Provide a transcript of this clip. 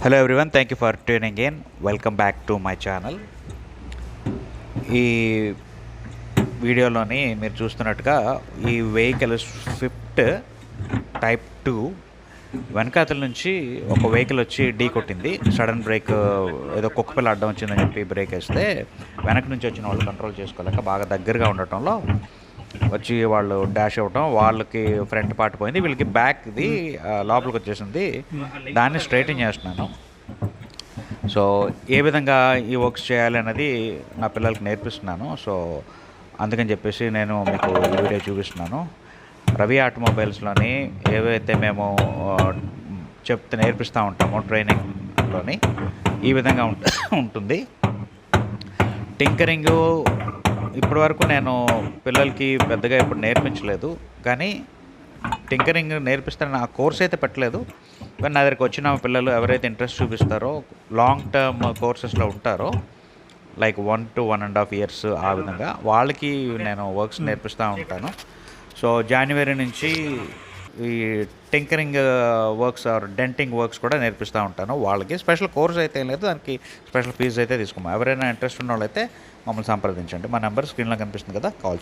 Hello everyone, thank you for tuning in. Welcome back to my channel. ఈ వీడియోలోని మీరు చూస్తున్నట్టుగా ఈ వెహికల్ స్విఫ్ట్ టైప్ 2 వెనకాతల నుంచి ఒక వెహికల్ వచ్చి ఢీ కొట్టింది. సడన్ బ్రేక్, ఏదో కుక్కపిల్ల అడ్డం వచ్చిందని చెప్పి బ్రేక్ వేస్తే వెనక నుంచి వచ్చిన వాళ్ళు కంట్రోల్ చేసుకోలేక బాగా దగ్గరగా ఉండటంలో వచ్చి వాళ్ళు డాష్ అవ్వటం, వాళ్ళకి ఫ్రంట్ పార్ట్ పోయింది, వీళ్ళకి బ్యాక్ది లోపలికి వచ్చేసింది. దాన్ని స్ట్రైటింగ్ చేస్తున్నాను. సో ఏ విధంగా ఈ వర్క్స్ చేయాలి అన్నది నా పిల్లలకి నేర్పిస్తున్నాను. సో అందుకని చెప్పేసి నేను మీకు ఈ వీడియో చూపిస్తున్నాను. రవి ఆటోమొబైల్స్లోని ఏవైతే మేము నేర్పిస్తూ ఉంటామో ట్రైనింగ్లోని ఈ విధంగా ఉంటుంది. టింకరింగ్ ఇప్పటి వరకు నేను పిల్లలకి పెద్దగా ఇప్పుడు నేర్పించలేదు, కానీ టింకరింగ్ నేర్పిస్తాను. నా కోర్స్ అయితే పెట్టలేదు, కానీ నా దగ్గరికి వచ్చిన పిల్లలు ఎవరైతే ఇంట్రెస్ట్ చూపిస్తారో, లాంగ్ టర్మ్ కోర్సెస్లో ఉంటారో, లైక్ 1 to 1.5 years ఆ విధంగా వాళ్ళకి నేను వర్క్స్ నేర్పిస్తూ ఉంటాను. సో జనవరి నుంచి ఈ tinkering works or denting works కూడా నేర్పిస్తూ ఉంటాను. వాళ్ళకి స్పెషల్ కోర్స్ అయితే ఏం లేదు, దానికి స్పెషల్ ఫీజు అయితే తీసుకోము. ఎవరైనా ఇంట్రెస్ట్ ఉన్న వాళ్ళైతే మమ్మల్ని సంప్రదించండి. మా నెంబర్ స్క్రీన్లో కనిపిస్తుంది కదా, కాల్